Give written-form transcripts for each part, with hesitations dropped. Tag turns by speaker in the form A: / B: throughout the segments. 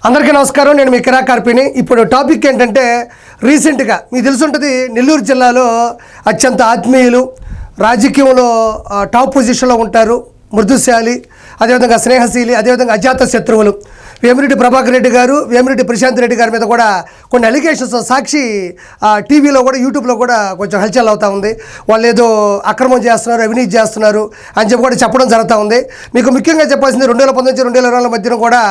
A: అందరికీ నమస్కారం. నేను మీ కిరా కార్పిని. ఇప్పుడు టాపిక్ ఏంటంటే రీసెంట్గా మీకు తెలుసుంటుంది, నెల్లూరు జిల్లాలో అత్యంత ఆత్మీయులు, రాజకీయంలో టాప్ పొజిషన్లో ఉంటారు, మృదుశాలి, అదేవిధంగా స్నేహశీలి, అదేవిధంగా అజాత శత్రువులు వేమిరెడ్డి ప్రభాకర్ రెడ్డి గారు, వేమిరెడ్డి ప్రశాంత్ రెడ్డి గారి మీద కూడా కొన్ని అలిగేషన్స్ సాక్షి టీవీలో కూడా యూట్యూబ్లో కూడా కొంచెం హల్చల్ అవుతూ ఉంది. వాళ్ళు ఏదో అక్రమం చేస్తున్నారు, అవినీతి చేస్తున్నారు అని చెప్పి కూడా చెప్పడం జరుగుతూ ఉంది. మీకు ముఖ్యంగా చెప్పాల్సింది 2019 2024 మధ్యన కూడా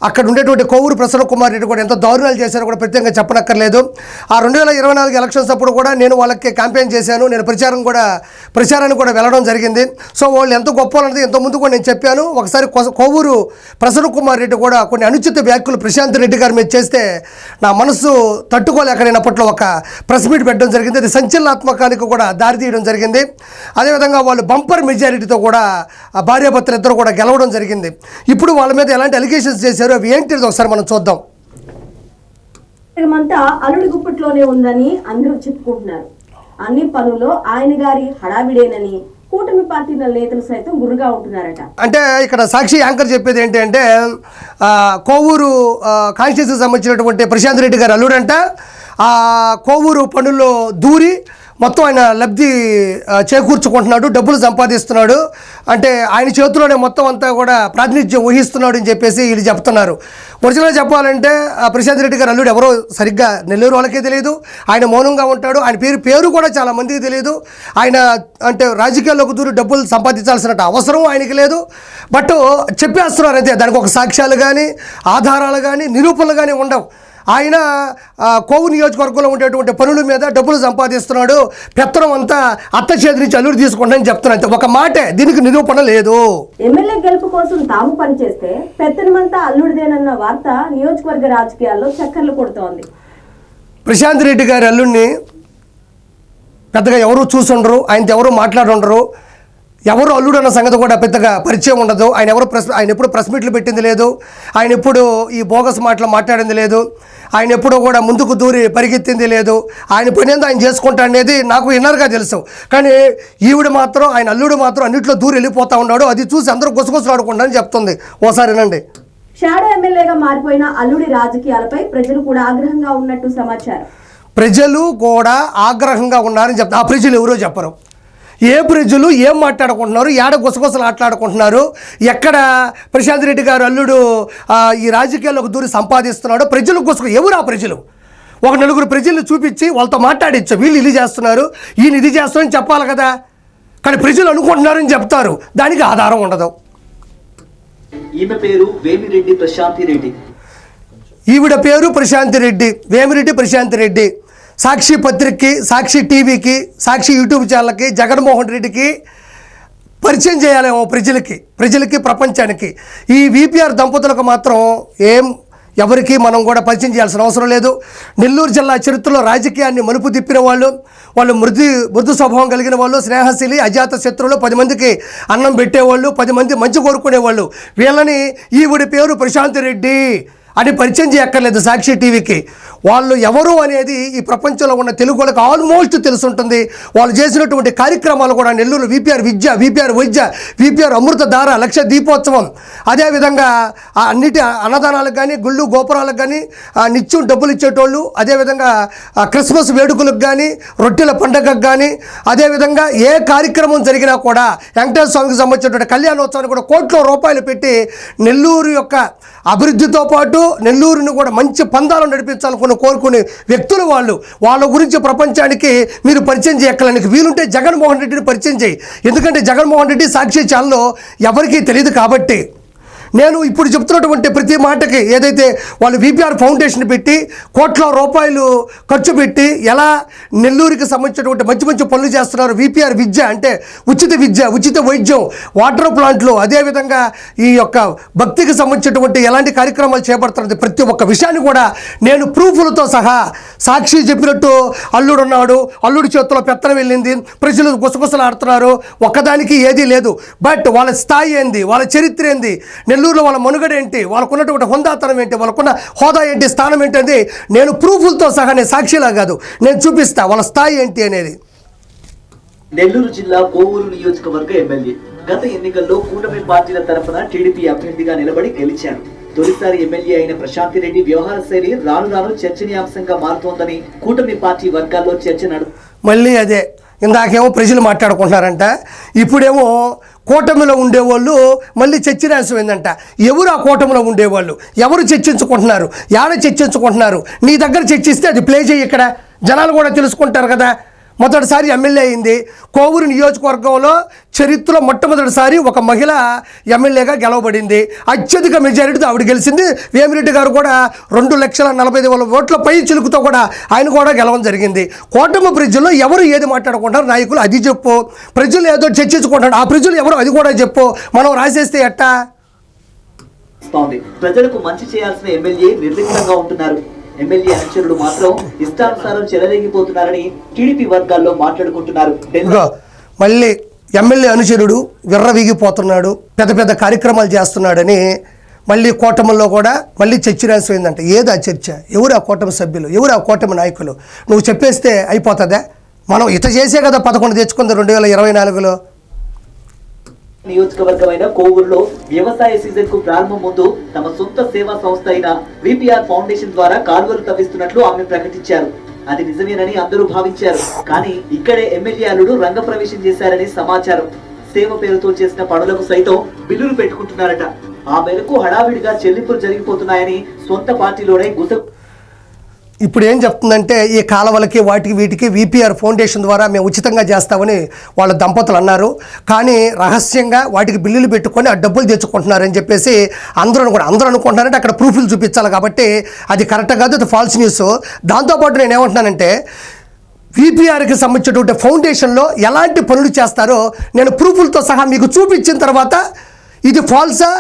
A: అక్కడ ఉండేటువంటి కోవూరు ప్రసన్న కుమార్ రెడ్డి కూడా ఎంతో దారుణాలు చేశారో కూడా ప్రత్యేకంగా చెప్పనక్కర్లేదు. ఆ 2024 ఎలక్షన్స్ అప్పుడు కూడా నేను వాళ్ళకి క్యాంపెయిన్ చేశాను, నేను ప్రచారానికి కూడా వెళ్ళడం జరిగింది. సో వాళ్ళు ఎంత గొప్ప వాళ్ళది ఎంతో ముందు కూడా నేను చెప్పాను. ఒకసారి కోవూరు ప్రసన్న కుమార్ రెడ్డి కూడా కొన్ని అనుచిత వ్యాఖ్యలు ప్రశాంత్ రెడ్డి గారి మీద చేస్తే నా మనసు తట్టుకోలేక నేను అప్పట్లో ఒక ప్రెస్ మీట్ పెట్టడం జరిగింది. అది సంచలనాత్మకానికి కూడా దారితీయడం జరిగింది. అదేవిధంగా వాళ్ళు బంపర్ మెజారిటీతో కూడా భార్యాభర్తలు ఇద్దరు కూడా గెలవడం జరిగింది. ఇప్పుడు వాళ్ళ మీద ఎలాంటి అలిగేషన్స్ చేశారో అవి ఏంటిది ఒకసారి మనం చూద్దాం.
B: అంతా అల్లుడి గుప్పట్లోనే ఉందని అందరూ చెప్పుకుంటున్నారు. అన్ని పనుల్లో ఆయన గారి హడావిడేనని కూటమి పార్టీల నేతలు సైతం గురుగా ఉంటున్నారట.
A: అంటే ఇక్కడ సాక్షి యాంకర్ చెప్పేది ఏంటి అంటే, కోవూరు కాన్స్టిట్యూన్సీకి సంబంధించినటువంటి ప్రశాంత్ రెడ్డి గారు అల్లుడంట కోవూరు పనుల్లో దూరి మొత్తం ఆయన లబ్ధి చేకూర్చుకుంటున్నాడు, డబ్బులు సంపాదిస్తున్నాడు, అంటే ఆయన చేతిలోనే మొత్తం అంతా కూడా ప్రాతినిధ్యం వహిస్తున్నాడు అని చెప్పేసి వీళ్ళు చెప్తున్నారు. ఒరిజినల్గా చెప్పాలంటే ప్రశాంత్ రెడ్డి గారు అల్లుడు ఎవరో సరిగ్గా నెల్లూరు వాళ్ళకే తెలియదు. ఆయన మౌనంగా ఉంటాడు. ఆయన పేరు కూడా చాలా మందికి తెలియదు. ఆయన అంటే రాజకీయాల్లోకి దూరి డబ్బులు సంపాదించాల్సిన అవసరం ఆయనకి లేదు. బట్ చెప్పేస్తున్నారు అంతే. దానికి ఒక సాక్ష్యాలు కానీ ఆధారాలు కానీ నిరూపణలు కానీ ఉండవు. ఆయన కోవూరు నియోజకవర్గంలో ఉండేటువంటి పనుల మీద డబ్బులు సంపాదిస్తున్నాడు, పెత్తనం అంతా అత్త చేతి నుంచి అల్లుడు తీసుకుంటానని చెప్తున్నా. ఒక మాటే, దీనికి నిరూపణ లేదు.
B: ఎమ్మెల్యే గెలుపు కోసం తాము పనిచేస్తే పెత్తనమంతా అల్లుడిదేనన్న వార్త నియోజకవర్గ రాజకీయాల్లో చక్కర్లు కొడుతోంది. ప్రశాంత్
A: రెడ్డి గారి అల్లుడిని పెద్దగా ఎవరు చూసుండరు, ఆయనతో ఎవరు మాట్లాడుండరు, ఎవరు అల్లుడు అన్న సంగతి కూడా పెద్దగా పరిచయం ఉండదు. ఆయన ఎప్పుడు ప్రెస్ మీట్లు పెట్టింది లేదు, ఆయన ఎప్పుడు ఈ బోగస్ మాటలు మాట్లాడింది లేదు, ఆయన ఎప్పుడూ కూడా ముందుకు దూరి పరిగెత్తింది లేదు. ఆయన పని ఏందో ఆయన చేసుకుంటా అనేది నాకు ఇన్నర్గా తెలుసు. కానీ ఆయన అల్లుడు మాత్రం అన్నింటిలో దూరి వెళ్ళిపోతూ ఉన్నాడు. అది చూసి అందరూ గుసగుసలాడుకుంటారని చెప్తుంది. ఓసారి వినండి.
B: షాడో ఎమ్మెల్యేగా మారిపోయిన అల్లుడి రాజకీయాలపై ప్రజలు కూడా ఆగ్రహంగా ఉన్నట్టు సమాచారం.
A: ప్రజలు కూడా ఆగ్రహంగా ఉన్నారని చెప్తారు. ఆ ప్రజలు ఎవరో చెప్పరు. ఏ ప్రజలు ఏం మాట్లాడుకుంటున్నారు, ఏడ గుసగుసలు ఆటలాడుకుంటున్నారు, ఎక్కడ ప్రశాంత్ రెడ్డి గారు అల్లుడు ఈ రాజకీయాల్లోకి దూరి సంపాదిస్తున్నాడో ప్రజలు ఎవరు ఆ ప్రజలు? ఒక నలుగురు ప్రజలు చూపించి వాళ్ళతో మాట్లాడించు, వీళ్ళు ఇది చేస్తున్నారు, ఈయన ఇది చేస్తున్నారని చెప్పాలి కదా. కానీ ప్రజలు అనుకుంటున్నారని చెప్తారు, దానికి ఆధారం ఉండదు.
C: ఈమె పేరు వేమిరెడ్డి ప్రశాంతి రెడ్డి.
A: ఈవిడ పేరు ప్రశాంతి రెడ్డి, వేమిరెడ్డి ప్రశాంతి రెడ్డి. సాక్షి పత్రికకి, సాక్షి టీవీకి, సాక్షి యూట్యూబ్ ఛానల్కి, జగన్మోహన్ రెడ్డికి పరిచయం చేయాలేమో ప్రజలకి ప్రపంచానికి. ఈ వీపీఆర్ దంపతులకు మాత్రం ఎవరికి మనం కూడా పరిచయం చేయాల్సిన అవసరం లేదు. నెల్లూరు జిల్లా చరిత్రలో రాజకీయాన్ని మలుపు తిప్పిన వాళ్ళు మృదు స్వభావం కలిగిన వాళ్ళు, స్నేహశీలి, అజాత శత్రువులు, 10 మందికి అన్నం పెట్టేవాళ్ళు, 10 మంది మంచి కోరుకునేవాళ్ళు. వీళ్ళని ఈవిడి పేరు ప్రశాంత్ రెడ్డి అని పరిచయం చేయక్కర్లేదు సాక్షి టీవీకి. వాళ్ళు ఎవరు అనేది ఈ ప్రపంచంలో ఉన్న తెలుగు వాళ్ళకి ఆల్మోస్ట్ తెలుసుంటుంది. వాళ్ళు చేసినటువంటి కార్యక్రమాలు కూడా నెల్లూరు వీపీఆర్ విద్య, వీపీఆర్ వైద్య, వీపీఆర్ అమృతధార, లక్ష దీపోత్సవం, అదేవిధంగా అన్నిటి అన్నదానాలకు కానీ, గుళ్ళు గోపురాలకు కానీ నిత్యం డబ్బులు ఇచ్చేటోళ్ళు, అదేవిధంగా క్రిస్మస్ వేడుకలకు కానీ, రొట్టెల పండగకు కానీ, అదేవిధంగా ఏ కార్యక్రమం జరిగినా కూడా వెంకటేశ్వర స్వామికి సంబంధించినటువంటి కళ్యాణోత్సవాన్ని కూడా కోట్ల రూపాయలు పెట్టి నెల్లూరు యొక్క అభివృద్ధితో పాటు నెల్లూరుని కూడా మంచి పందాలు నడిపించాలనుకుని కోరుకునే వ్యక్తులు వాళ్ళ గురించి ప్రపంచానికి మీరు పరిచయం చేయక్కడానికి వీలుంటే జగన్మోహన్ రెడ్డిని పరిచయం చేయి. ఎందుకంటే జగన్మోహన్ రెడ్డి సాక్షి ఛానల్లో ఎవరికీ తెలియదు కాబట్టి. నేను ఇప్పుడు చెప్తున్నటువంటి ప్రతి మాటకి ఏదైతే వాళ్ళు వీపీఆర్ ఫౌండేషన్ పెట్టి కోట్ల రూపాయలు ఖర్చు పెట్టి ఎలా నెల్లూరుకి సంబంధించినటువంటి మంచి మంచి పనులు చేస్తున్నారు. వీపీఆర్ విద్య అంటే ఉచిత విద్య, ఉచిత వైద్యం, వాటర్ ప్లాంట్లు, అదేవిధంగా ఈ యొక్క భక్తికి సంబంధించినటువంటి ఎలాంటి కార్యక్రమాలు చేపడుతున్నది ప్రతి ఒక్క విషయాన్ని కూడా నేను ప్రూఫ్లతో సహా సాక్షి చెప్పినట్టు అల్లుడు ఉన్నాడు, అల్లుడి చేతిలో పెత్తనం వెళ్ళింది, ప్రజలు గుసగుసలు ఆడుతున్నారు, ఒక్కదానికి ఏదీ లేదు. బట్ వాళ్ళ స్థాయి ఏంది, వాళ్ళ చరిత్ర ఏంది, నెల్లూరులో వాళ్ళ మనుగడ ఏంటి, వాళ్ళకున్నటువంటి హొందాతనం ఏంటి, వాళ్ళకున్న హోదా ఏంటి, స్థానం ఏంటి అనేది నేను ప్రూఫ్లతో సహా, నేను సాక్షిలా కాదు, నేను చూపిస్తా వాళ్ళ స్థాయి ఏంటి అనేది.
C: నెల్లూరు జిల్లా కోవూరు నియోజకవర్గ ఎమ్మెల్యే గత ఎన్నికల్లో కూటమి పార్టీల తరఫున టీడీపీ అభ్యర్థిగా నిలబడి గెలిచారు. తొలిసారి ఎమ్మెల్యే అయిన ప్రశాంతి రెడ్డి వ్యవహార శైలి రాను రాను చర్చనీయాంశంగా మారుతోందని కూటమి పార్టీ వర్గాల్లో చర్చ
A: మళ్ళీ అదే ఇందాకేమో ప్రజలు మాట్లాడుకుంటున్నారంట, ఇప్పుడేమో కూటమిలో ఉండేవాళ్ళు మళ్ళీ చర్చనీయాంశం ఏందంట. ఎవరు ఆ కూటమిలో ఉండేవాళ్ళు, ఎవరు చర్చించుకుంటున్నారు, యాడ చర్చించుకుంటున్నారు, నీ దగ్గర చర్చిస్తే అది ప్లే చేయి, ఇక్కడ జనాలు కూడా తెలుసుకుంటారు కదా. మొదటిసారి ఎమ్మెల్యే అయింది కోవూరు నియోజకవర్గంలో, చరిత్రలో మొట్టమొదటిసారి ఒక మహిళ ఎమ్మెల్యేగా గెలవబడింది. అత్యధిక మెజారిటీతో ఆవిడ గెలిచింది. వేమిరెడ్డి గారు కూడా 2,45,000 ఓట్ల పై చిలుకుతో కూడా ఆయన కూడా గెలవడం జరిగింది. కూటమి ప్రజల్లో ఎవరు ఏది మాట్లాడుకుంటారు నాయకులు అది చెప్పు, ప్రజలు ఏదో చర్చించుకుంటారు ఆ ప్రజలు ఎవరు అది కూడా చెప్పు, మనం రాసేస్తే ఎట్టా.
C: ప్రజలకు మంచి చేయాల్సిన ఎమ్మెల్యే నిర్లిప్తంగా ఉంటున్నారు. ఎమ్మెల్యే అనుచరులు మాత్రం ఇష్టానుసారం చెలరేగిపోతున్నారని టీడీపీ వర్గాల్లో మాట్లాడుకుంటున్నారు.
A: మళ్ళీ ఎమ్మెల్యే అనుచరుడు విర్రవీగిపోతున్నాడు, పెద్ద పెద్ద కార్యక్రమాలు చేస్తున్నాడని మళ్ళీ కూటమిలో కూడా మళ్ళీ చర్చనీయాంశం ఏంటంటే ఏది ఆ చర్చ, ఎవరు ఆ కూటమి సభ్యులు, ఎవరు ఆ కూటమి నాయకులు, నువ్వు చెప్పేస్తే అయిపోతుందా? మనం ఇత చేసే కదా 11 తెచ్చుకుంది 2024లో.
C: నియోజకవర్గమైన కోవూరులో వ్యవసాయ సీజన్ కు ప్రారంభం ముందు తమ సొంత సేవా సంస్థ అయిన విపిఆర్ ఫౌండేషన్ ద్వారా కాలువలు తవ్విస్తున్నట్లు ఆమె ప్రకటించారు. అది నిజమేనని అందరూ భావించారు. కానీ ఇక్కడే ఎమ్మెల్యే అల్లుడు రంగప్రవేశం చేశారని సమాచారం. సేవ పేరుతో చేసిన పనులకు సైతం బిల్లులు పెట్టుకుంటున్నారట. ఆ మేరకు హడావిడిగా చెల్లింపులు జరిగిపోతున్నాయని సొంత పార్టీలోనే
A: ఇప్పుడు ఏం చెప్తుందంటే ఈ కాలువలకి వాటికి వీటికి విపిఆర్ ఫౌండేషన్ ద్వారా మేము ఉచితంగా చేస్తామని వాళ్ళ దంపతులు అన్నారు. కానీ రహస్యంగా వాటికి బిల్లులు పెట్టుకొని ఆ డబ్బులు తెచ్చుకుంటున్నారని చెప్పేసి అందరూ అనుకుంటున్నారంటే అక్కడ ప్రూఫ్లు చూపించాలి కాబట్టి అది కరెక్ట్ కాదు, అది ఫాల్స్ న్యూస్. దాంతోపాటు నేను ఏమంటున్నానంటే విపిఆర్కి సంబంధించినటువంటి ఫౌండేషన్లో ఎలాంటి పనులు చేస్తారో నేను ప్రూఫ్లతో సహా మీకు చూపించిన తర్వాత ఇది ఫాల్సా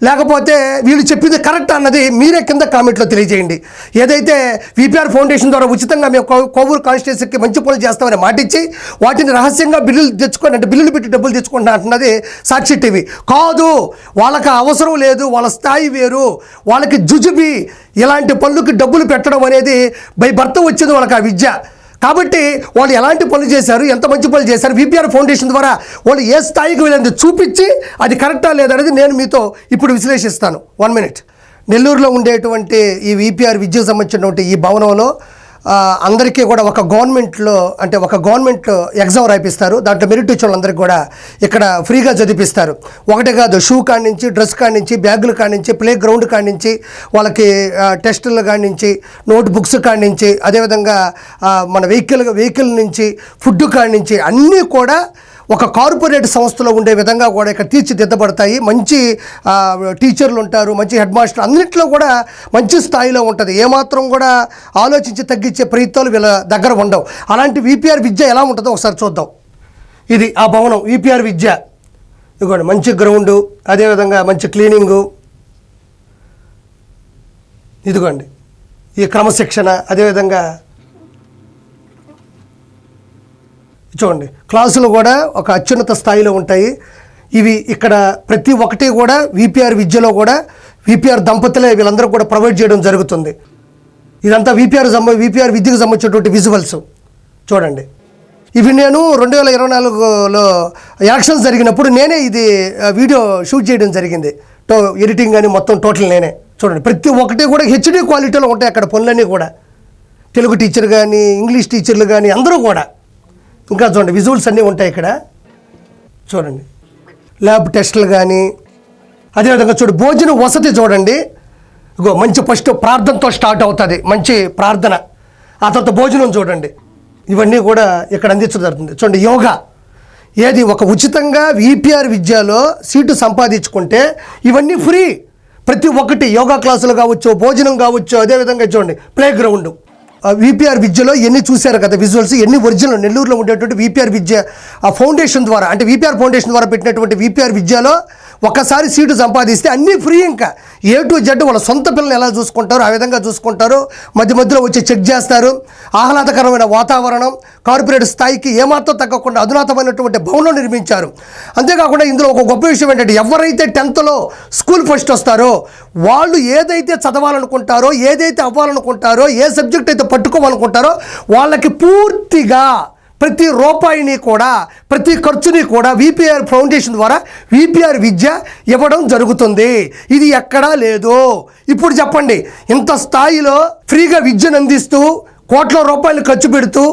A: లేకపోతే వీళ్ళు చెప్పింది కరెక్ట్ అన్నది మీరే కింద కామెంట్లో తెలియజేయండి. ఏదైతే విపిఆర్ ఫౌండేషన్ ద్వారా ఉచితంగా మేము కోవూరు కాన్స్టిట్యూన్సీకి మంచి పనులు చేస్తామని మాటిచ్చి వాటిని రహస్యంగా బిల్లులు తెచ్చుకొని అంటే బిల్లులు పెట్టి డబ్బులు తెచ్చుకుంటా అంటున్నది సాక్షి టీవీ. కాదు, వాళ్ళకి అవసరం లేదు, వాళ్ళ స్థాయి వేరు, వాళ్ళకి జుజుబి ఇలాంటి పనులకి డబ్బులు పెట్టడం అనేది బై బర్త్ వచ్చింది వాళ్ళకి ఆ విద్య. కాబట్టి వాళ్ళు ఎలాంటి పనులు చేశారు, ఎంత మంచి పనులు చేశారు, విపిఆర్ ఫౌండేషన్ ద్వారా వాళ్ళు ఏ స్థాయికి వెళ్ళింది చూపించి అది కరెక్టా లేదనేది నేను మీతో ఇప్పుడు విశ్లేషిస్తాను. 1 మినిట్. నెల్లూరులో ఉండేటువంటి ఈ విపిఆర్ విద్యకు సంబంధించినటువంటి ఈ భవనంలో అందరికీ కూడా ఒక గవర్నమెంట్ ఎగ్జామ్ రాయిపిస్తారు. దాంట్లో మెరిట్ వచ్చిన వాళ్ళందరికీ కూడా ఇక్కడ ఫ్రీగా చదివిపిస్తారు. ఒకటే కాదు, షూ కాడి నుంచి, డ్రెస్ కాడి నుంచి, బ్యాగుల కాడి నుంచి, ప్లే గ్రౌండ్ కాడి నుంచి, వాళ్ళకి టెస్టుల కాడి నుంచి, నోట్ బుక్స్ కాడి నుంచి, అదేవిధంగా మన వెహికల్ నుంచి, ఫుడ్ కాడి నుంచి అన్నీ కూడా ఒక కార్పొరేట్ సంస్థలో ఉండే విధంగా కూడా ఇక్కడ తీర్చిదిద్దబడతాయి. మంచి టీచర్లు ఉంటారు, మంచి హెడ్ మాస్టర్, అన్నింటిలో కూడా మంచి స్థాయిలో ఉంటుంది. ఏమాత్రం కూడా ఆలోచించి తగ్గించే ప్రయత్నాలు వీళ్ళ దగ్గర ఉండవు. అలాంటి విపిఆర్ విద్య ఎలా ఉంటుందో ఒకసారి చూద్దాం. ఇది ఆ భవనం విపిఆర్ విద్య. ఇదిగోండి మంచి గ్రౌండు, అదేవిధంగా మంచి క్లీనింగు, ఇదిగోండి ఈ క్రమశిక్షణ, అదేవిధంగా చూడండి క్లాసులు కూడా ఒక అత్యున్నత స్థాయిలో ఉంటాయి. ఇవి ఇక్కడ ప్రతి ఒక్కటి కూడా విపిఆర్ విద్యలో కూడా విపిఆర్ దంపతులే వీళ్ళందరూ కూడా ప్రొవైడ్ చేయడం జరుగుతుంది. ఇదంతా విపిఆర్ విద్యకు సంబంధించినటువంటి విజువల్స్ చూడండి. ఇవి నేను 2024లో ఎలక్షన్స్ జరిగినప్పుడు నేనే ఇది వీడియో షూట్ చేయడం జరిగింది. ఎడిటింగ్ కానీ మొత్తం టోటల్ నేనే. చూడండి ప్రతి ఒక్కటి కూడా హెచ్డి క్వాలిటీలో ఉంటాయి అక్కడ పనులన్నీ కూడా. తెలుగు టీచర్ కానీ, ఇంగ్లీష్ టీచర్లు కానీ అందరూ కూడా. ఇంకా చూడండి విజువల్స్ అన్నీ ఉంటాయి ఇక్కడ. చూడండి ల్యాబ్ టెస్టులు కానీ, అదేవిధంగా భోజన వసతి చూడండి. ఇగో మంచి ఫస్ట్ ప్రార్థనతో స్టార్ట్ అవుతుంది, మంచి ప్రార్థన, ఆ తర్వాత భోజనం చూడండి. ఇవన్నీ కూడా ఇక్కడ అందించడం జరుగుతుంది. చూడండి యోగా, ఏది ఒక ఉచితంగా విపిఆర్ విద్యలో సీటు సంపాదించుకుంటే ఇవన్నీ ఫ్రీ. ప్రతి ఒక్కటి యోగా క్లాసులు కావచ్చు, భోజనం కావచ్చు, అదేవిధంగా చూడండి ప్లే గ్రౌండ్. విపిఆర్ విద్యలో ఎన్ని చూశారు కదా విజువల్స్, ఎన్ని ఒరిజినల్ నెల్లూరులో ఉండేటువంటి విపిఆర్ విద్య ఆ ఫౌండేషన్ ద్వారా అంటే విపిఆర్ ఫౌండేషన్ ద్వారా పెట్టినటువంటి విపిఆర్ విద్యలో ఒక్కసారి సీటు సంపాదిస్తే అన్నీ ఫ్రీ. ఇంకా A to Z వాళ్ళ సొంత పిల్లలు ఎలా చూసుకుంటారో ఆ విధంగా చూసుకుంటారు. మధ్య మధ్యలో వచ్చి చెక్ చేస్తారు. ఆహ్లాదకరమైన వాతావరణం, కార్పొరేట్ స్థాయికి ఏమాత్రం తగ్గకుండా అధునాతమైనటువంటి భవనం నిర్మించారు. అంతేకాకుండా ఇందులో ఒక గొప్ప విషయం ఏంటంటే ఎవరైతే 10th స్కూల్ ఫస్ట్ వస్తారో వాళ్ళు ఏదైతే చదవాలనుకుంటారో, ఏదైతే అవ్వాలనుకుంటారో, ఏ సబ్జెక్ట్ అయితే పట్టుకోవాలనుకుంటారో వాళ్ళకి పూర్తిగా ప్రతి రూపాయిని కూడా ప్రతి ఖర్చుని కూడా విపిఆర్ ఫౌండేషన్ ద్వారా విపిఆర్ విద్య ఇవ్వడం జరుగుతుంది. ఇది ఎక్కడా లేదు. ఇప్పుడు చెప్పండి, ఇంత స్థాయిలో ఫ్రీగా విద్యను అందిస్తూ కోట్ల రూపాయలు ఖర్చు పెడుతూ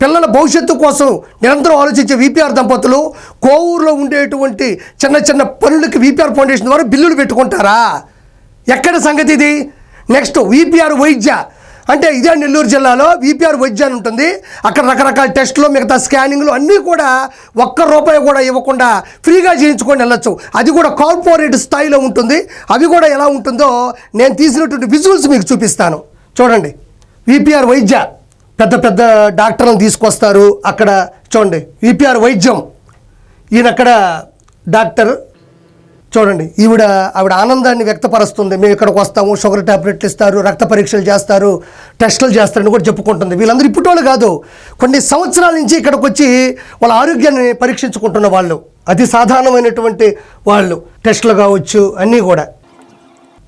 A: పిల్లల భవిష్యత్తు కోసం నిరంతరం ఆలోచించే విపిఆర్ దంపతులు కోవూరులో ఉండేటువంటి చిన్న చిన్న పనులకి విపిఆర్ ఫౌండేషన్ ద్వారా బిల్లులు పెట్టుకుంటారా? ఎక్కడ సంగతి ఇది? నెక్స్ట్ విపిఆర్ వైద్య అంటే ఇదే నెల్లూరు జిల్లాలో విపిఆర్ వైద్య అని ఉంటుంది. అక్కడ రకరకాల టెస్టులు మిగతా స్కానింగ్లు అన్నీ కూడా ₹1 కూడా ఇవ్వకుండా ఫ్రీగా చేయించుకొని వెళ్ళొచ్చు. అది కూడా కార్పొరేట్ స్థాయిలో ఉంటుంది. అవి కూడా ఎలా ఉంటుందో నేను తీసినటువంటి విజువల్స్ మీకు చూపిస్తాను. చూడండి, విపిఆర్ వైద్య పెద్ద పెద్ద డాక్టర్లను తీసుకొస్తారు. అక్కడ చూడండి విపిఆర్ వైద్యం, ఈయన అక్కడ డాక్టర్ చూడండి, ఆవిడ ఆనందాన్ని వ్యక్తపరుస్తుంది. మేము ఇక్కడికి వస్తాము, షుగర్ ట్యాబ్లెట్లు ఇస్తారు, రక్త పరీక్షలు చేస్తారు, టెస్టులు చేస్తారని కూడా చెప్పుకుంటుంది. వీళ్ళందరూ ఇప్పటోళ్ళు కాదు, కొన్ని సంవత్సరాల నుంచి ఇక్కడికి వచ్చి వాళ్ళ ఆరోగ్యాన్ని పరీక్షించుకుంటున్న వాళ్ళు, అతి సాధారణమైనటువంటి వాళ్ళు. టెస్టులు కావచ్చు అన్నీ కూడా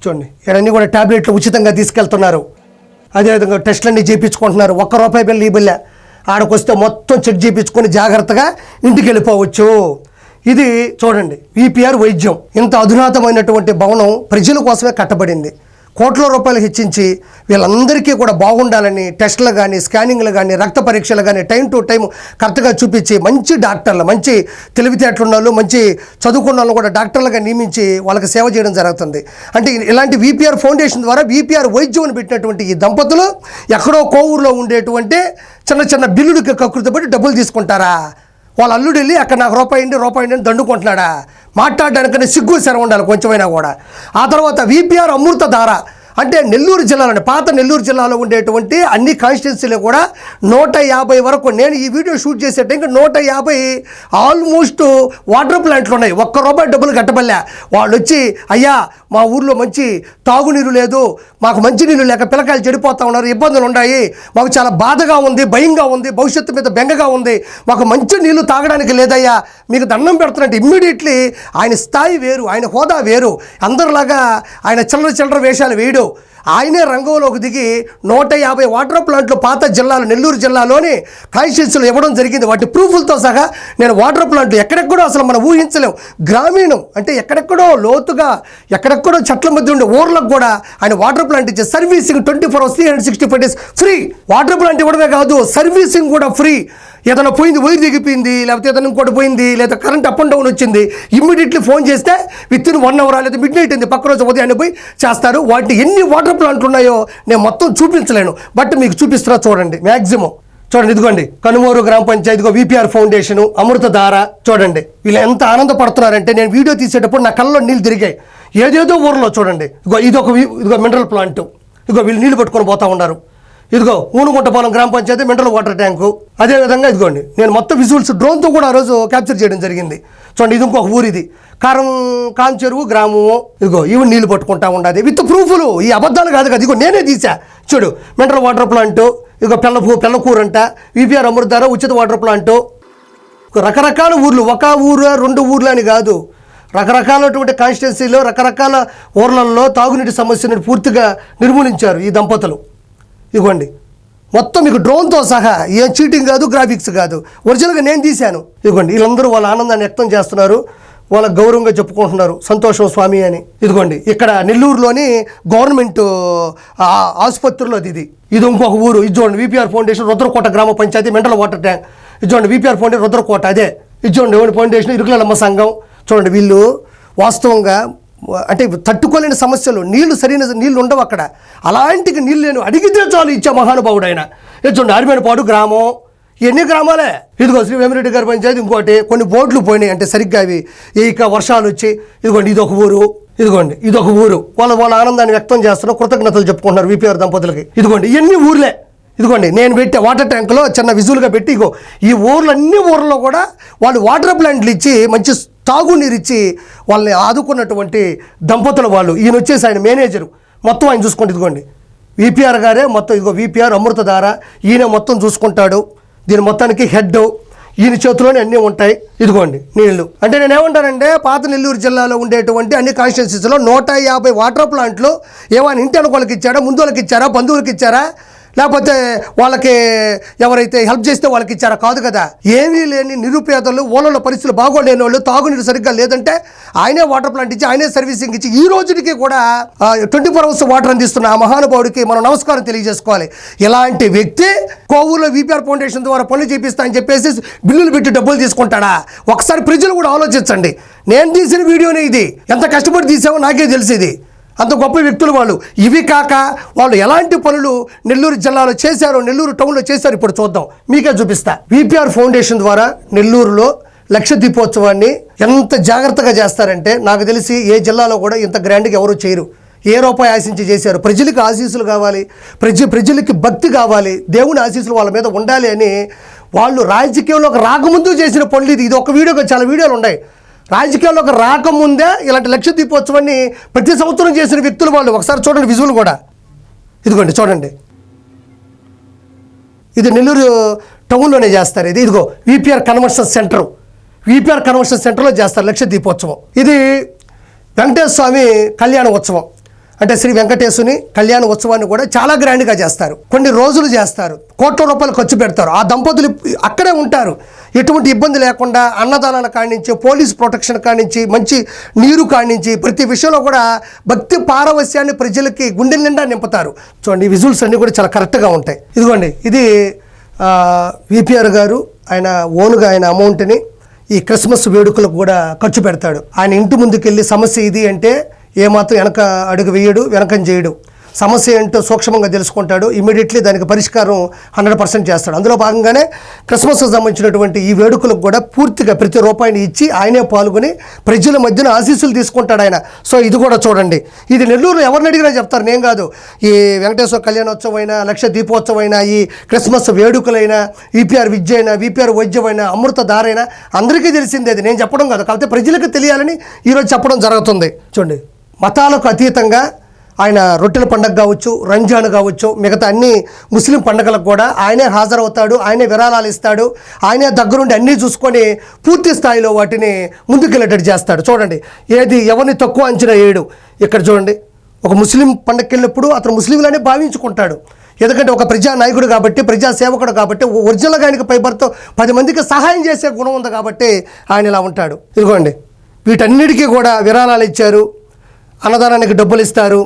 A: చూడండి, ఇవన్నీ కూడా ట్యాబ్లెట్లు ఉచితంగా తీసుకెళ్తున్నారు. అదేవిధంగా టెస్టులన్నీ చేయించుకుంటున్నారు. ₹1 బిల్లు ఈ బిల్ల ఆడకు వస్తే మొత్తం చెక్ చేయించుకొని జాగ్రత్తగా ఇంటికి వెళ్ళిపోవచ్చు. ఇది చూడండి విపిఆర్ వైద్యం. ఇంత అధునాతమైనటువంటి భవనం ప్రజల కోసమే కట్టబడింది. కోట్ల రూపాయలు హెచ్చించి వీళ్ళందరికీ కూడా బాగుండాలని టెస్టులు కానీ స్కానింగ్లు కానీ రక్త పరీక్షలు కానీ టైం టు టైం కరెక్ట్గా చూపించి మంచి డాక్టర్లు, మంచి తెలివితేటలున్న వాళ్ళు, మంచి చదువుకున్న వాళ్ళు కూడా డాక్టర్లుగా నియమించి వాళ్ళకి సేవ చేయడం జరుగుతుంది. అంటే ఇలాంటి విపిఆర్ ఫౌండేషన్ ద్వారా విపిఆర్ వైద్యం అని పెట్టినటువంటి ఈ దంపతులు ఎక్కడో కోవూరులో ఉండేటువంటి చిన్న చిన్న బిల్లులకి కకృతిపడి డబ్బులు తీసుకుంటారా? వాళ్ళ అల్లుడు వెళ్ళి అక్కడ నాకు రూపాయి అని దండుకుంటున్నాడా? మాట్లాడడానికనే సిగ్గు శరం ఉండాలి కొంచెమైనా కూడా. ఆ తర్వాత విపిఆర్ అమృతధార అంటే నెల్లూరు జిల్లాలోని పాత నెల్లూరు జిల్లాలో ఉండేటువంటి అన్ని కాన్స్టిట్యున్సీలు కూడా 150 వరకు, నేను ఈ వీడియో షూట్ చేసే టైంకి 150 ఆల్మోస్ట్ వాటర్ ప్లాంట్లు ఉన్నాయి. ₹1 డబ్బులు కట్టబల్లా. వాళ్ళు వచ్చి అయ్యా మా ఊర్లో మంచి తాగునీరు లేదు, మాకు మంచి నీళ్ళు లేక పిల్లకాయలు చెడిపోతూ ఉన్నారు, ఇబ్బందులు ఉన్నాయి, మాకు చాలా బాధగా ఉంది, భయంగా ఉంది, భవిష్యత్తు మీద బెంగగా ఉంది, మాకు మంచి నీళ్ళు తాగడానికి లేదయ్యా, మీకు దండం పెడుతున్నట్టు ఇమ్మీడియట్లీ ఆయన స్థాయి వేరు, ఆయన హోదా వేరు. అందరిలాగా ఆయన చిల్లర వేషాలు వేయడు. ఆయనే రంగంలోకి దిగి 150 వాటర్ ప్లాంట్లు పాత జిల్లాలో నెల్లూరు జిల్లాలోని కాన్స్టిట్యున్సీలు ఇవ్వడం జరిగింది. వాటి ప్రూఫ్లతో సహా నేను వాటర్ ప్లాంట్లు ఎక్కడెక్కడో అసలు మనం ఊహించలేం, గ్రామీణం అంటే ఎక్కడెక్కడో లోతుగా ఎక్కడెక్కడో చెట్ల మధ్య ఉండే ఊర్లకు కూడా ఆయన వాటర్ ప్లాంట్ ఇచ్చే servicing 24 hours 365 days free. Water plant ఇవ్వడమే కాదు, సర్వీసింగ్ కూడా ఫ్రీ. ఏదైనా పోయింది, వైర్ దిగిపోయింది, లేకపోతే ఏదైనా ఇంకోటి పోయింది, లేదా కరెంట్ అప్ అండ్ డౌన్ వచ్చింది, ఇమ్మీడియట్లీ ఫోన్ చేస్తే విత్ ఇన్ 1 hour లేదా మిడ్ నైట్ అయింది పక్క రోజు ఉదయాన్నే పోయి చేస్తారు. వాటి ఎన్ని వాటర్ ప్లాంట్లు ఉన్నాయో నేను మొత్తం చూపించలేను, బట్ మీకు చూపిస్తున్నా చూడండి. మ్యాక్సిమం చూడండి, ఇదిగోండి కనుమూరు గ్రామ పంచాయతీ విపిఆర్ ఫౌండేషన్ అమృతధార. చూడండి వీళ్ళు ఎంత ఆనందపడుతున్నారంటే నేను వీడియో తీసేటప్పుడు నా కళ్ళలో నీళ్ళు తిరిగాయి. ఏదేదో ఊర్లో చూడండి, ఇదిగో మినరల్ ప్లాంట్, వీళ్ళు నీళ్ళు పట్టుకొని పోతా ఉన్నారు. ఇదిగో ఊనుగుంటపాలెం గ్రామ పంచాయతీ మినరల్ వాటర్ ట్యాంకు. అదేవిధంగా ఇదిగోండి నేను మొత్తం విజువల్స్ డ్రోన్తో కూడా ఆ రోజు క్యాప్చర్ చేయడం జరిగింది. చూడండి ఇది ఇంకొక ఊరు, ఇది కాం చెరువు గ్రామము. ఇదిగో ఇవి నీళ్ళు పట్టుకుంటా ఉండాలి విత్ ప్రూఫ్లు, ఈ అబద్ధాలు కాదు కదా. ఇదిగో నేనే తీసా చూడు, మినరల్ వాటర్ ప్లాంటు, ఇదిగో పెళ్ళకూరంట, విపిఆర్ అమృతధార ఉచిత వాటర్ ప్లాంటు. రకరకాల ఊర్లు, ఒక ఊరు 2 ఊర్లు అని కాదు, రకరకాలటువంటి కాన్స్టిట్యున్సీలో రకరకాల ఊర్లలో తాగునీటి సమస్యను పూర్తిగా నిర్మూలించారు ఈ దంపతులు. ఇదిగోండి మొత్తం మీకు డ్రోన్తో సహా, ఏం చీటింగ్ కాదు, గ్రాఫిక్స్ కాదు, ఒరిజినల్గా నేను తీశాను. ఇదిగోండి వీళ్ళందరూ వాళ్ళ ఆనందాన్ని వ్యక్తం చేస్తున్నారు, వాళ్ళ గౌరవంగా చెప్పుకుంటున్నారు, సంతోషం స్వామి అని. ఇదిగోండి ఇక్కడ నెల్లూరులోని గవర్నమెంట్ ఆసుపత్రిలో ఇది ఇంకొక ఊరు. ఇది చూడండి విపిఆర్ ఫౌండేషన్ రుద్రకోట గ్రామ పంచాయతీ మినరల్ వాటర్ ట్యాంక్. ఇది చూడండి విపిఆర్ ఫౌండేషన్ రుద్రకోట, అదే ఇది చూడండి ఫౌండేషన్ ఇరుకులమ్మ సంఘం. చూడండి వీళ్ళు వాస్తవంగా అంటే తట్టుకోలేని సమస్యలు, సరైన నీళ్లు ఉండవు అక్కడ. అలాంటి నీళ్ళు నేను అడిగితే చాలు ఇచ్చే మహానుభావుడు ఆయన. ఇది చూడండి ఆర్మేనపాడు గ్రామం, ఎన్ని గ్రామాలే. ఇదిగో శ్రీ వేమిరెడ్డి గారి పంచాయతీ ఇంకోటి, కొన్ని బోర్డులు పోయినాయి అంటే సరిగ్గా అవి ఇక వర్షాలు వచ్చి. ఇదిగోండి ఇదొక ఊరు, ఇదిగోండి ఇదొక ఊరు. వాళ్ళ ఆనందాన్ని వ్యక్తం చేస్తున్నారు, కృతజ్ఞతలు చెప్పుకుంటున్నారు విపిఆర్ దంపతులకి. ఇదిగోండి ఇవన్నీ ఊర్లే. ఇదిగోండి నేను పెట్టే వాటర్ ట్యాంకులో చిన్న విజువల్గా పెట్టి, ఇగో ఈ ఊర్లో కూడా వాళ్ళు వాటర్ ప్లాంట్లు ఇచ్చి మంచి తాగునీరు ఇచ్చి వాళ్ళని ఆదుకున్నటువంటి దంపతులు వాళ్ళు. ఈయన వచ్చేసి ఆయన మేనేజరు, మొత్తం ఆయన చూసుకోండి. ఇదిగోండి విపిఆర్ గారే మొత్తం, ఇదిగో విపిఆర్ అమృతధార, ఈయన మొత్తం చూసుకుంటాడు. దీని మొత్తానికి హెడ్ ఈయన చేతిలోనే అన్నీ ఉంటాయి. ఇదిగోండి నీళ్లు. అంటే నేను ఏమంటానంటే పాత నెల్లూరు జిల్లాలో ఉండేటువంటి అన్ని కాన్స్టిట్యున్సీస్లో 150 వాటర్ ప్లాంట్లు ఏమైనా ఇంటి అనుకోళ్ళకి ఇచ్చారా, ముందు వాళ్ళకి ఇచ్చారా, బంధువులకి ఇచ్చారా, లేకపోతే వాళ్ళకి ఎవరైతే హెల్ప్ చేస్తే వాళ్ళకి ఇచ్చారా? కాదు కదా. ఏమీ లేని నిరుపేదలు, ఊళ్ళలో పరిస్థితులు బాగోలేని వాళ్ళు, తాగునీరు సరిగ్గా లేదంటే ఆయనే వాటర్ ప్లాంట్ ఇచ్చి ఆయనే సర్వీసింగ్ ఇచ్చి ఈ రోజుకి కూడా 24 hours వాటర్ అందిస్తున్న ఆ మహానుభావుడికి మనం నమస్కారం తెలియజేసుకోవాలి. ఇలాంటి వ్యక్తి కోవూరులో విపిఆర్ ఫౌండేషన్ ద్వారా పనులు చేపిస్తా అని చెప్పేసి బిల్లులు పెట్టి డబ్బులు తీసుకుంటాడా? ఒకసారి ప్రజలు కూడా ఆలోచించండి. నేను తీసిన వీడియోనే ఇది. ఎంత కష్టపడి తీసామో నాకే తెలిసేది. అంత గొప్ప వ్యక్తులు వాళ్ళు. ఇవి కాక వాళ్ళు ఎలాంటి పనులు నెల్లూరు జిల్లాలో చేశారో, నెల్లూరు టౌన్లో చేశారు, ఇప్పుడు చూద్దాం, మీకే చూపిస్తా. విపిఆర్ ఫౌండేషన్ ద్వారా నెల్లూరులో లక్ష దీపోత్సవాన్ని ఎంత జాగ్రత్తగా చేస్తారంటే నాకు తెలిసి ఏ జిల్లాలో కూడా ఇంత గ్రాండ్గా ఎవరు చేయరు. ఏ రూపాయి ఆశించి చేశారు? ప్రజలకు ఆశీస్సులు కావాలి, ప్రజలకి భక్తి కావాలి, దేవుని ఆశీస్సులు వాళ్ళ మీద ఉండాలి అని వాళ్ళు రాజకీయంలోకి రాకముందు చేసిన పనులు. ఇది ఒక వీడియోగా చాలా వీడియోలు ఉన్నాయి. రాజకీయాల్లోకి రాకముందే ఇలాంటి లక్ష దీపోత్సవాన్ని ప్రతి సంవత్సరం చేసిన వ్యక్తులు వాళ్ళు. ఒకసారి చూడండి విజువల్ కూడా. ఇదిగోండి చూడండి, ఇది నెల్లూరు టౌన్లోనే చేస్తారు. ఇదిగో VPR convention centre, VPR convention సెంటర్లో చేస్తారు లక్ష దీపోత్సవం. ఇది వెంకటేశ్వర స్వామి కళ్యాణ ఉత్సవం, అంటే శ్రీ వెంకటేశ్వరుని కళ్యాణ ఉత్సవాన్ని కూడా చాలా గ్రాండ్గా చేస్తారు. కొన్ని రోజులు చేస్తారు, కోట్ల రూపాయలు ఖర్చు పెడతారు. ఆ దంపతులు అక్కడే ఉంటారు, ఎటువంటి ఇబ్బంది లేకుండా. అన్నదానాల కానించి, పోలీస్ ప్రొటెక్షన్ కానించి, మంచి నీరు కానించి, ప్రతి విషయంలో కూడా భక్తి పారవస్యాన్ని ప్రజలకి గుండె నిండా నింపుతారు. చూడండి, ఈ విజువల్స్ అన్నీ కూడా చాలా కరెక్ట్గా ఉంటాయి. ఇదిగోండి, ఇది విపిఆర్ గారు ఆయన ఓన్గా ఆయన అమౌంట్ని ఈ క్రిస్మస్ వేడుకలకు కూడా ఖర్చు పెడతాడు. ఆయన ఇంటి ముందుకెళ్ళి సమస్య ఇది అంటే ఏమాత్రం వెనక అడుగు వేయడు, వెనకం చేయడు. సమస్య ఏంటో సూక్ష్మంగా తెలుసుకుంటాడు, ఇమీడియట్లీ దానికి పరిష్కారం 100% చేస్తాడు. అందులో భాగంగానే క్రిస్మస్కి సంబంధించినటువంటి ఈ వేడుకలకు కూడా పూర్తిగా ప్రతి రూపాయిని ఇచ్చి ఆయనే పాల్గొని ప్రజల మధ్యన ఆశీస్సులు తీసుకుంటాడు ఆయన. సో ఇది కూడా చూడండి, ఇది నెల్లూరులో ఎవరిని అడిగినా చెప్తారు, నేను కాదు. ఈ వెంకటేశ్వర కళ్యాణోత్సవం అయినా, లక్ష దీపోత్సవం అయినా, ఈ క్రిస్మస్ వేడుకలైనా, విపిఆర్ విద్య అయినా, విపిఆర్ వైద్యం అయినా, అమృతధారైనా అందరికీ తెలిసిందే. అది నేను చెప్పడం కాదు, కాకపోతే ప్రజలకు తెలియాలని ఈరోజు చెప్పడం జరుగుతుంది. చూడండి, మతాలకు అతీతంగా ఆయన రొట్టెల పండుగ కావచ్చు, రంజాన్ కావచ్చు, మిగతా అన్ని ముస్లిం పండుగలకు కూడా ఆయనే హాజరవుతాడు, ఆయనే విరాళాలు ఇస్తాడు, ఆయనే దగ్గరుండి అన్నీ చూసుకొని పూర్తి స్థాయిలో వాటిని ముందుకెళ్ళేటట్టు చేస్తాడు. చూడండి, ఏది ఎవరిని తక్కువ అంచనా వేయడు. ఇక్కడ చూడండి, ఒక ముస్లిం పండుగకి వెళ్ళినప్పుడు అతను ముస్లింలనే భావించుకుంటాడు. ఎందుకంటే ఒక ప్రజా నాయకుడు కాబట్టి, ప్రజా సేవకుడు కాబట్టి, ఒరిజినల్గా ఆయనకి పైబర్తో 10 మందికి సహాయం చేసే గుణం ఉంది కాబట్టి ఆయన ఇలా ఉంటాడు. ఇదిగోండి, వీటన్నిటికీ కూడా విరాళాలు ఇచ్చారు, అన్నదానానికి డబ్బులు ఇస్తారు,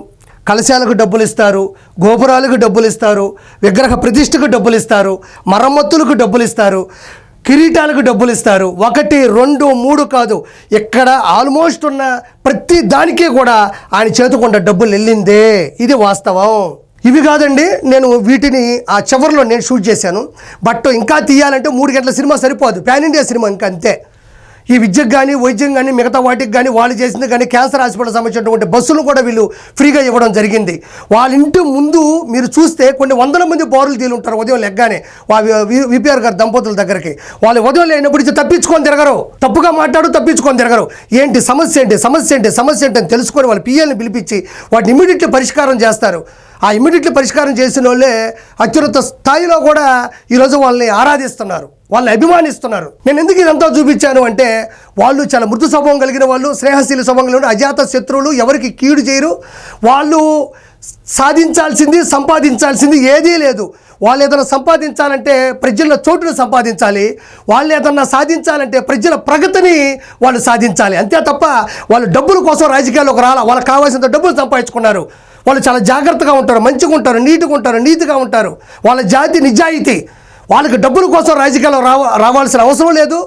A: కలశాలకు డబ్బులు ఇస్తారు, గోపురాలకు డబ్బులు ఇస్తారు, విగ్రహ ప్రతిష్టకు డబ్బులు ఇస్తారు, మరమ్మతులకు డబ్బులు ఇస్తారు, కిరీటాలకు డబ్బులు ఇస్తారు. 1, 2, 3 కాదు, ఇక్కడ ఆల్మోస్ట్ ఉన్న ప్రతి దానికే కూడా ఆయన చేతుకుండా డబ్బులు వెళ్ళిందే. ఇది వాస్తవం. ఇవి కాదండి, నేను వీటిని ఆ చివరిలో నేను షూట్ చేశాను. బట్ ఇంకా తీయాలంటే 3 గంటల సినిమా సరిపోదు, పాన్ ఇండియా సినిమా ఇంకా అంతే. ఈ విద్యకు కానీ, వైద్యం కానీ, మిగతా వాటికి కానీ, వాళ్ళు చేసింది కానీ, క్యాన్సర్ హాస్పిటల్ సంబంధించినటువంటి బస్సులు కూడా వీళ్ళు ఫ్రీగా ఇవ్వడం జరిగింది. వాళ్ళ ఇంటి ముందు మీరు చూస్తే కొన్ని 100 మంది బారులు తీలుంటారు ఉదయం లెగ్గానే విపిఆర్ గారు దంపతుల దగ్గరికి. వాళ్ళు ఉదయం లేనప్పుడు తప్పించుకొని తిరగరు, తప్పుగా తప్పించుకొని తిరగరు. ఏంటి సమస్య ఏంటి, సమస్య ఏంటి, సమస్య ఏంటి అని తెలుసుకొని వాళ్ళ పిఎల్ని పిలిపించి వాటిని ఇమీడియట్లీ పరిష్కారం చేస్తారు. ఆ ఇమీడియట్లీ పరిష్కారం చేసిన వాళ్ళే అత్యున్నత స్థాయిలో కూడా ఈరోజు వాళ్ళని ఆరాధిస్తున్నారు, వాళ్ళని అభిమానిస్తున్నారు. నేను ఎందుకు ఇదంతా చూపించాను అంటే వాళ్ళు చాలా మృదు స్వభావం కలిగిన వాళ్ళు, స్నేహశీల స్వభావం కలిగిన, అజాత శత్రువులు, ఎవరికి కీడు చేయరు. వాళ్ళు సాధించాల్సింది, సంపాదించాల్సింది ఏదీ లేదు. వాళ్ళు ఏదైనా సంపాదించాలంటే ప్రజల చోటును సంపాదించాలి, వాళ్ళు ఏదన్నా సాధించాలంటే ప్రజల ప్రగతిని వాళ్ళు సాధించాలి. అంతే తప్ప వాళ్ళు డబ్బుల కోసం రాజకీయాల్లోకి రాలా. వాళ్ళకి కావాల్సినంత డబ్బులు సంపాదించుకున్నారు. వాళ్ళు చాలా జాగ్రత్తగా ఉంటారు, మంచిగా ఉంటారు, నీతిగా ఉంటారు. వాళ్ళ జాతి నిజాయితీ. వాళ్ళకి డబ్బుల కోసం రాజకీయాల్లో రావాల్సిన అవసరం లేదు,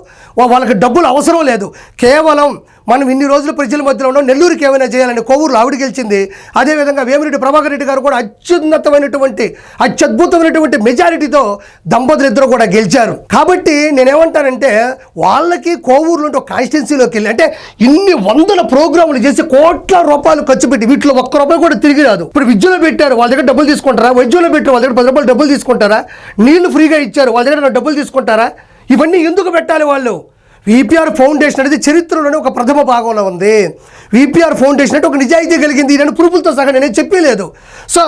A: వాళ్ళకి డబ్బులు అవసరం లేదు. కేవలం మనం ఇన్ని రోజులు ప్రజల మధ్యలో ఉన్నాం, నెల్లూరుకి ఏమైనా చేయాలని కోవూరులో ఆవిడ గెలిచింది. అదేవిధంగా వేమిరెడ్డి ప్రభాకర్ రెడ్డి గారు కూడా అత్యద్భుతమైనటువంటి మెజారిటీతో దంపతులు ఇద్దరు కూడా గెలిచారు. కాబట్టి నేనేమంటానంటే వాళ్ళకి కోవూరులో ఒక కాన్స్టిట్యున్సీలోకి వెళ్ళి అంటే ఇన్ని 100 ప్రోగ్రాములు చేసి కోట్ల రూపాయలు ఖర్చు పెట్టి వీటిలో 1 రూపాయి కూడా తిరిగి రాదు. ఇప్పుడు విద్యలో పెట్టారు, వాళ్ళ దగ్గర డబ్బులు తీసుకుంటారా? వైద్యంలో పెట్టారు, వాళ్ళ దగ్గర 10 రూపాయలు డబ్బులు తీసుకుంటారా? నీళ్లు ఫ్రీగా ఇచ్చారు, వాళ్ళ దగ్గర డబ్బులు తీసుకుంటారా? ఇవన్నీ ఎందుకు పెట్టాలి వాళ్ళు? విపిఆర్ ఫౌండేషన్ అనేది చరిత్రలోనే ఒక ప్రథమ భాగంలో ఉంది. విపిఆర్ ఫౌండేషన్ అంటే ఒక నిజాయితీ కలిగింది. నేను ప్రూఫ్లతో సహా నేను చెప్పలేదు. సో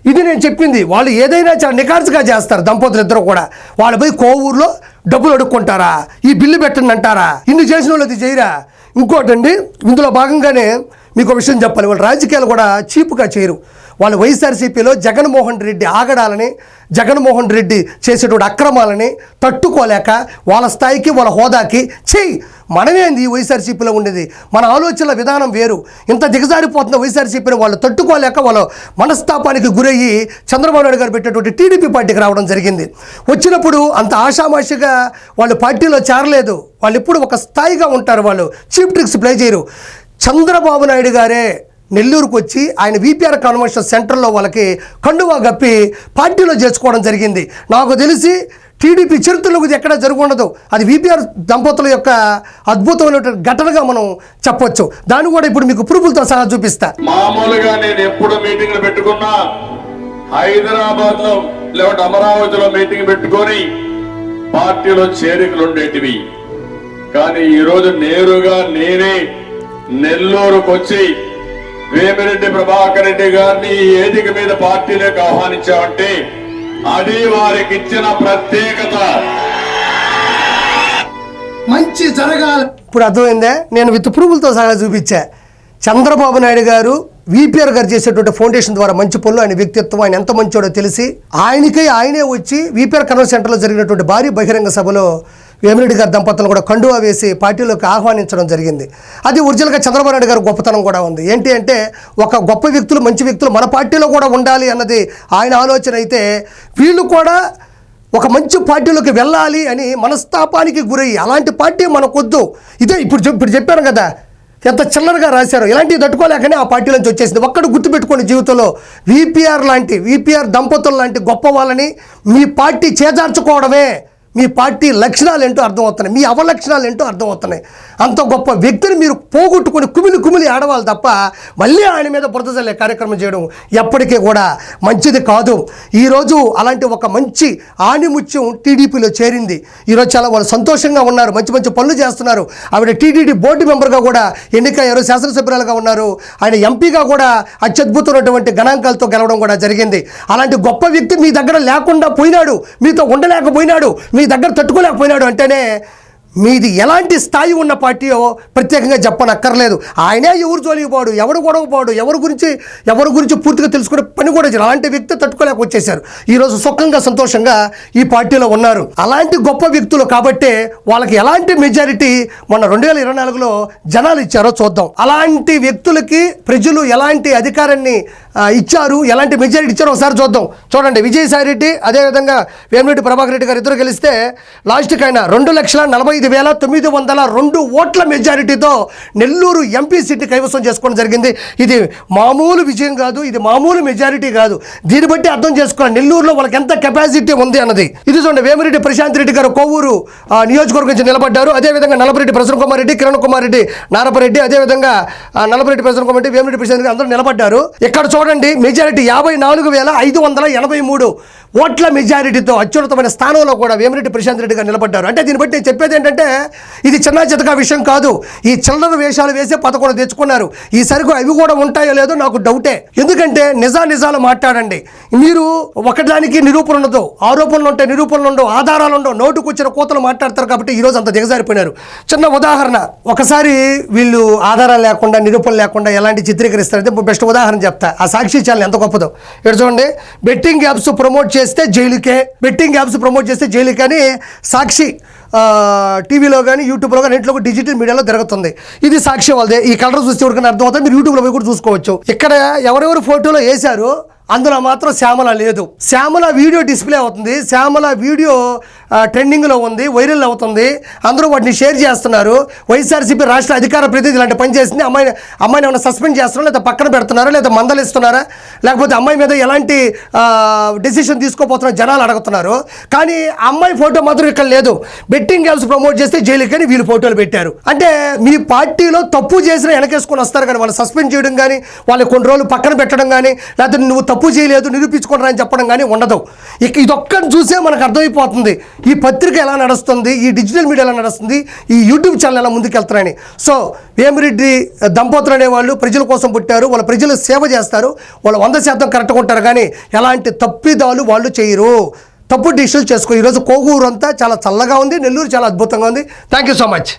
A: ఇది నేను చెప్పింది. వాళ్ళు ఏదైనా చాలా నికార్సుగా చేస్తారు దంపతులు ఇద్దరు కూడా. వాళ్ళు పోయి కోవూరులో డబ్బులు అడుక్కుంటారా? ఈ బిల్లు పెట్టండి అంటారా? ఇన్ని చేసిన వాళ్ళు అది చేయరా? ఇంకోటండి, ఇందులో భాగంగానే మీకు విషయం చెప్పాలి, వాళ్ళు రాజకీయాలు కూడా చీపుగా చేయరు. వాళ్ళు వైఎస్ఆర్సీపీలో జగన్మోహన్ రెడ్డి ఆగడాలని, జగన్మోహన్ రెడ్డి చేసేటువంటి అక్రమాలని తట్టుకోలేక వాళ్ళ స్థాయికి వాళ్ళ హోదాకి మనమేంది వైఎస్ఆర్సీపీలో ఉండేది, మన ఆలోచనల విధానం వేరు, ఇంత దిగజారిపోతున్న వైఎస్ఆర్సీపీని వాళ్ళు తట్టుకోలేక వాళ్ళు మనస్తాపానికి గురయ్యి చంద్రబాబు నాయుడు గారు పెట్టేటువంటి టీడీపీ పార్టీకి రావడం జరిగింది. వచ్చినప్పుడు అంత ఆషామాషిగా వాళ్ళు పార్టీలో చేరలేదు. వాళ్ళు ఎప్పుడు ఒక స్థాయిగా ఉంటారు, వాళ్ళు చీప్ ట్రిక్స్ ప్లే చేయరు. చంద్రబాబు నాయుడు గారే నెల్లూరుకు వచ్చి ఆయన వీపీఆర్ కన్వెన్షన్ సెంటర్లో వాళ్ళకి కండువా గప్పి పార్టీలో చేర్చుకోవడం జరిగింది. నాకు తెలిసి టీడీపీ చరిత్రలో ఇది ఎక్కడా జరుగుండదు. అది వీపీఆర్ దంపతుల యొక్క అద్భుతమైనటువంటి ఘటనగా మనం చెప్పొచ్చు. దాన్ని కూడా ఇప్పుడు మీకు ప్రూఫ్లతో సహా చూపిస్తా.
D: మామూలుగా నేను ఎప్పుడు మీటింగ్లు పెట్టుకున్నా హైదరాబాద్ లో లేకపోతే అమరావతిలో మీటింగ్ పెట్టుకొని పార్టీలో చేరికలు ఉండేటివి. కానీ ఈరోజు నేరుగా నేనే నెల్లూరుకు వచ్చి వేమిరెడ్డి ప్రభాకర్ రెడ్డి గారిని ఈ వేదిక మీద పార్టీలోకి ఆహ్వానించామంటే అది వారికి ఇచ్చిన ప్రత్యేకత.
A: మంచి జరగాలి. ఇప్పుడు అర్థమైందే, నేను విత్ ప్రూఫ్లతో సహా చూపించా. చంద్రబాబు నాయుడు గారు వీపీఆర్ గారు చేసేటువంటి ఫౌండేషన్ ద్వారా మంచి పనులు, ఆయన వ్యక్తిత్వం, ఆయన ఎంత మంచోడో తెలిసి ఆయనే వచ్చి వీపీఆర్ కన్వెన్షన్ సెంటర్లో జరిగినటువంటి భారీ బహిరంగ సభలో వేమిరెడ్డి గారి దంపతులను కూడా కండువా వేసి పార్టీలోకి ఆహ్వానించడం జరిగింది. అది ఒరిజినల్గా చంద్రబాబు నాయుడు గారి గొప్పతనం కూడా ఉంది. ఏంటి అంటే ఒక గొప్ప వ్యక్తులు, మంచి వ్యక్తులు మన పార్టీలో కూడా ఉండాలి అన్నది ఆయన ఆలోచన అయితే, వీళ్ళు కూడా ఒక మంచి పార్టీలోకి వెళ్ళాలి అని మనస్తాపానికి గురయ్యి అలాంటి పార్టీ మనకొద్దు. ఇదే ఇప్పుడు చెప్పాను కదా, ఎంత చిల్లరగా రాశారు. ఇలాంటివి తట్టుకోలేకనే ఆ పార్టీ నుంచి వచ్చేసింది. ఒక్కడు గుర్తుపెట్టుకోండి జీవితంలో, వీపీఆర్ దంపతులు లాంటి గొప్ప వాళ్ళని మీ పార్టీ చేజార్చుకోవడమే మీ పార్టీ లక్షణాలు ఏంటో అర్థమవుతున్నాయి, మీ అవలక్షణాలు ఏంటో అర్థమవుతున్నాయి. అంత గొప్ప వ్యక్తిని మీరు పోగొట్టుకొని కుమిలి ఆడవాలి తప్ప మళ్ళీ ఆయన మీద బురద జల్లే కార్యక్రమం చేయడం ఎప్పటికీ కూడా మంచిది కాదు. ఈరోజు అలాంటి ఒక మంచి ఆణిముత్యం టీడీపీలో చేరింది. ఈరోజు చాలా వాళ్ళు సంతోషంగా ఉన్నారు, మంచి పనులు చేస్తున్నారు. ఆవిడ టీడీడీ బోర్డు మెంబర్గా కూడా ఎన్నికయ్యారు, శాసనసభ్యురాలుగా ఉన్నారు. ఆయన ఎంపీగా కూడా అత్యద్భుతమైనటువంటి గణాంకాలతో గెలవడం కూడా జరిగింది. అలాంటి గొప్ప వ్యక్తి మీ దగ్గర లేకుండా పోయినాడు, మీతో ఉండలేకపోయినాడు, మీ దగ్గర తట్టుకోలేకపోయినాడు అంటేనే మీది ఎలాంటి స్థాయి ఉన్న పార్టీయో ప్రత్యేకంగా చెప్పనక్కర్లేదు. ఆయనే ఎవరు జోలికి పోడు, ఎవరు గొడవ పోడు, ఎవరి గురించి పూర్తిగా తెలుసుకునే పని కూడా చేయరు. అలాంటి వ్యక్తి తట్టుకోలేక వచ్చేసారు. ఈరోజు సుఖంగా సంతోషంగా ఈ పార్టీలో ఉన్నారు. అలాంటి గొప్ప వ్యక్తులు కాబట్టే వాళ్ళకి ఎలాంటి మెజారిటీ మొన్న 2024లో జనాలు ఇచ్చారో చూద్దాం. అలాంటి వ్యక్తులకి ప్రజలు ఎలాంటి అధికారాన్ని ఇచ్చారు, ఎలాంటి మెజారిటీ ఇచ్చారో ఒకసారి చూద్దాం. చూడండి, విజయసాయి రెడ్డి అదేవిధంగా వేమిరెడ్డి ప్రభాకర్ రెడ్డి గారు ఇద్దరు గెలిస్తే లాస్ట్కి ఆయన 2,45,902 ఓట్ల మెజారిటీతో నెల్లూరు ఎంపీ సీట్ని కైవసం చేసుకోవడం జరిగింది. ఇది మామూలు విజయం కాదు, ఇది మామూలు మెజారిటీ కాదు. దీన్ని బట్టి అర్థం చేసుకోవాలి నెల్లూరులో వాళ్ళకి ఎంత కెపాసిటీ ఉంది అన్నది. ఇది చూడండి, వేమిరెడ్డి ప్రశాంత్ రెడ్డి గారు కొవ్వూరు నియోజకవర్గం నుంచి నిలబడ్డారు. అదేవిధంగా నలపరెడ్డి ప్రసన్న కుమార్ రెడ్డి, కిరణ్ కుమార్ రెడ్డి, నారపరెడ్డి, అదేవిధంగా నలపరెడ్డి ప్రసన్న కుమార్ రెడ్డి, వేమిరెడ్డి ప్రశాంత్ రెడ్డి అందరూ నిలబడ్డారు. ఇక్కడ చూడండి, మెజారిటీ 54,553 ఓట్ల మెజారిటీతో అత్యున్నతమైన స్థానంలో కూడా వేమిరెడ్డి ప్రశాంత్ రెడ్డి గారు నిలబడ్డారు. అంటే దీన్ని బట్టి నేను చెప్పేది ఏంటంటే ఇది చిన్న చితకా విషయం కాదు. ఈ చిల్లర వేషాలు వేసే 11 తెచ్చుకున్నారు. ఈసరికి అవి కూడా ఉంటాయో లేదో నాకు డౌటే. ఎందుకంటే నిజాలు మాట్లాడండి. మీరు ఒకదానికి నిరూపణ ఉండదు, ఆరోపణలు ఉంటాయి, నిరూపణలు ఉండవు, ఆధారాలు ఉండవు, నోటుకు వచ్చిన కోతలు మాట్లాడతారు. కాబట్టి ఈరోజు అంత దిగజారిపోయినారు. చిన్న ఉదాహరణ, ఒకసారి వీళ్ళు ఆధారాలు లేకుండా, నిరూపణ లేకుండా ఎలాంటి చిత్రీకరిస్తారంటే బెస్ట్ ఉదాహరణ చెప్తా. ఆ సాక్షి ఛానల్ ఎంత గొప్పదో ఇక్కడ చూడండి. బెట్టింగ్ యాప్స్ ప్రమోట్ చేస్తే జైలుకే, అని సాక్షి టీవీలో కానీ యూట్యూబ్లో కానీ ఇంట్లో డిజిటల్ మీడియాలో జరుగుతుంది. ఇది సాక్షి వాళ్ళదే. ఈ కలర్ చూస్తే ఎవరికైనా అర్థమవుతుంది, మీరు యూట్యూబ్లో పోయి కూడా చూసుకోవచ్చు. ఇక్కడ ఎవరెవరు ఫోటోలో వేశారు అందులో మాత్రం శ్యామల లేదు. శ్యామల వీడియో డిస్ప్లే అవుతుంది, శ్యామల వీడియో ట్రెండింగ్లో ఉంది, వైరల్ అవుతుంది, అందరూ వాటిని షేర్ చేస్తున్నారు. వైఎస్ఆర్సీపీ రాష్ట్ర అధికార ప్రతినిధి ఇలాంటి పని చేసింది, అమ్మాయిని ఏమైనా సస్పెండ్ చేస్తున్నారా, లేదా పక్కన పెడుతున్నారా, లేదా మందలిస్తున్నారా, లేకపోతే అమ్మాయి మీద ఎలాంటి డెసిషన్ తీసుకోపోతున్నా జనాలు అడుగుతున్నారు. కానీ అమ్మాయి ఫోటో మాత్రం ఇక్కడ లేదు. బెట్టింగ్ యాప్స్ ప్రమోట్ చేస్తే జైలుకి అని వీళ్ళు ఫోటోలు పెట్టారు. అంటే మీ పార్టీలో తప్పు చేసిన వెనకేసుకొని వస్తారు, కానీ వాళ్ళు సస్పెండ్ చేయడం కానీ, వాళ్ళు కొన్ని రోజులు పక్కన పెట్టడం కానీ, లేకపోతే నువ్వు తప్పు చేయలేదు నిరూపించుకుంటారా అని చెప్పడం కానీ ఉండదు. ఇక ఇదొక్కటి చూసే మనకు అర్థమైపోతుంది ఈ పత్రిక ఎలా నడుస్తుంది, ఈ డిజిటల్ మీడియా ఎలా నడుస్తుంది, ఈ యూట్యూబ్ ఛానల్ ఎలా ముందుకెళ్తారని. సో వేమిరెడ్డి దంపతులు అనేవాళ్ళు ప్రజల కోసం పుట్టారు, వాళ్ళ ప్రజలు సేవ చేస్తారు, వాళ్ళు 100% కరెక్ట్గా ఉంటారు. కానీ ఎలాంటి తప్పిదాలు వాళ్ళు చేయరు, తప్పు డిసిషన్లు చేసుకో. ఈరోజు కోవూరు అంతా చాలా చల్లగా ఉంది, నెల్లూరు చాలా అద్భుతంగా ఉంది. Thank you so much.